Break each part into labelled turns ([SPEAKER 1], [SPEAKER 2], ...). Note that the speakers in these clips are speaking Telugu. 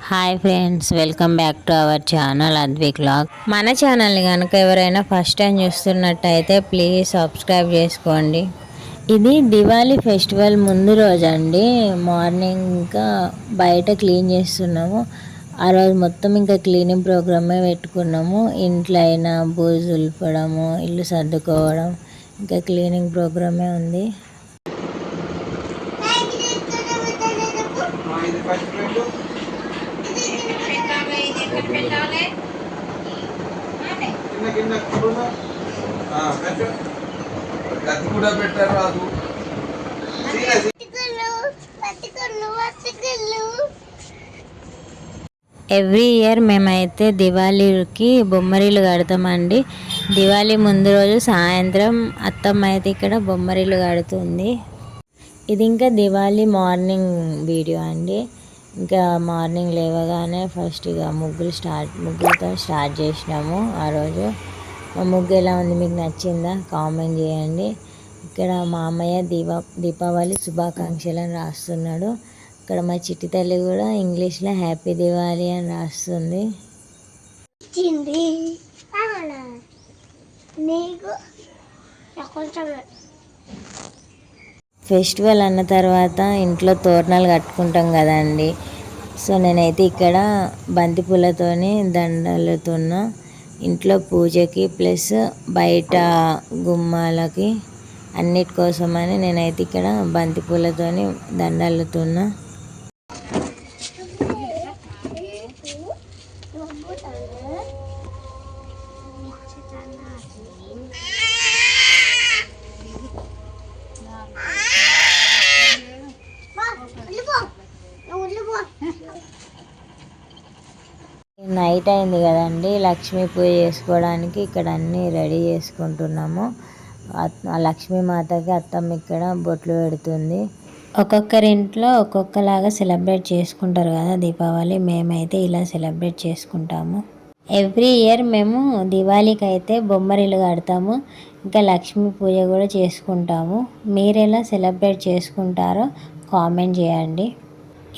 [SPEAKER 1] Hi friends, welcome back to our channel Advik vlog. మన ఛానల్ని కనుక ఎవరైనా ఫస్ట్ టైం చూస్తున్నట్టయితే ప్లీజ్ సబ్స్క్రైబ్ చేసుకోండి. ఇది దివాళీ ఫెస్టివల్ ముందు రోజు అండి. మార్నింగ్ ఇంకా బయట క్లీన్ చేస్తున్నాము. ఆ రోజు మొత్తం ఇంకా క్లీనింగ్ ప్రోగ్రామే పెట్టుకున్నాము. ఇంట్లో అయినా బూజు దులపడము, ఇల్లు సర్దుకోవడం, ఇంకా క్లీనింగ్ ప్రోగ్రామే ఉంది. ఎవ్రీ ఇయర్ మేమైతే దివాళీకి బొమ్మరీలు కడతామండి. దివాళీ ముందు రోజు సాయంత్రం అత్తమ్మ అయితే ఇక్కడ బొమ్మరీలు కడుతుంది. ఇది ఇంకా దివాళీ మార్నింగ్ వీడియో అండి. ఇంకా మార్నింగ్ లేవగానే ఫస్ట్ ఇక ముగ్గులతో స్టార్ట్ చేసినాము. ఆ రోజు మా ముగ్గు ఎలా ఉంది, మీకు నచ్చిందా కామెంట్ చేయండి. ఇక్కడ మా అమ్మయ్య దీపావళి శుభాకాంక్షలు అని రాస్తున్నాడు. ఇక్కడ మా చిట్టి తల్లి కూడా ఇంగ్లీష్లో హ్యాపీ దివాళీ అని రాస్తుంది. ఫెస్టివల్ అన్న తర్వాత ఇంట్లో తోరణాలు కట్టుకుంటాం కదండి. సో నేనైతే ఇక్కడ బంతిపూలతోని దండలుతున్నా. ఇంట్లో పూజకి ప్లస్ బయట గుమ్మాలకి అన్నిటి కోసమని నేనైతే ఇక్కడ బంతిపూలతోని దండలుతున్నా. నైట్ అయింది కదండి, లక్ష్మీ పూజ చేసుకోవడానికి ఇక్కడ అన్నీ రెడీ చేసుకుంటున్నాము. లక్ష్మీమాతకి అత్తమ్మ ఇక్కడ బొట్లు పెడుతుంది. ఒక్కొక్కరి ఇంట్లో ఒక్కొక్కలాగా సెలబ్రేట్ చేసుకుంటారు కదా దీపావళి. మేమైతే ఇలా సెలబ్రేట్ చేసుకుంటాము. ఎవ్రీ ఇయర్ మేము దివాళీకి అయితే బొమ్మరిల్లు కడతాము, ఇంకా లక్ష్మీ పూజ కూడా చేసుకుంటాము. మీరు ఎలా సెలబ్రేట్ చేసుకుంటారో కామెంట్ చేయండి.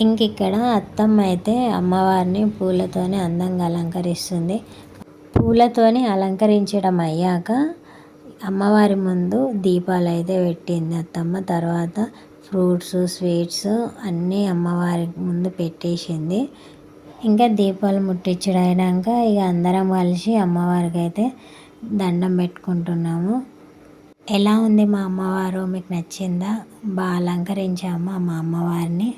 [SPEAKER 1] ఇంక ఇక్కడ అత్తమ్మ అయితే అమ్మవారిని పూలతోని అందంగా అలంకరిస్తుంది. పూలతోని అలంకరించడం అయ్యాక అమ్మవారి ముందు దీపాలు అయితే పెట్టింది అత్తమ్మ. తర్వాత ఫ్రూట్స్, స్వీట్స్ అన్నీ అమ్మవారి ముందు పెట్టేసింది. ఇంకా దీపాలు ముట్టించడం అయినాక ఇక అందరం కలిసి అమ్మవారికి అయితే దండం పెట్టుకుంటున్నాము. ఎలా ఉంది మా అమ్మవారు, మీకు నచ్చిందా? బాగా అలంకరించాము మా అమ్మవారిని.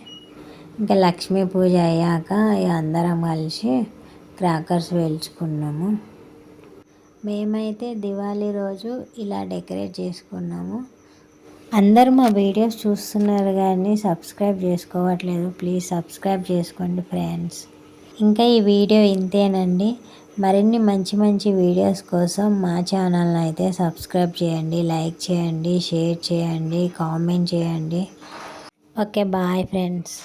[SPEAKER 1] ఇంకా లక్ష్మీ పూజ అయ్యాక ఇక అందరం కలిసి క్రాకర్స్ పేల్చుకున్నాము. మేమైతే దివాళీ రోజు ఇలా డెకరేట్ చేసుకున్నాము. అందరూ మా వీడియోస్ చూస్తున్నారు కానీ సబ్స్క్రైబ్ చేసుకోవట్లేదు. ప్లీజ్ సబ్స్క్రైబ్ చేసుకోండి ఫ్రెండ్స్. ఇంకా ఈ వీడియో ఇంతేనండి. మరిన్ని మంచి మంచి వీడియోస్ కోసం మా ఛానల్ని అయితే సబ్స్క్రైబ్ చేయండి, లైక్ చేయండి, షేర్ చేయండి, కామెంట్ చేయండి. Okay, bye friends.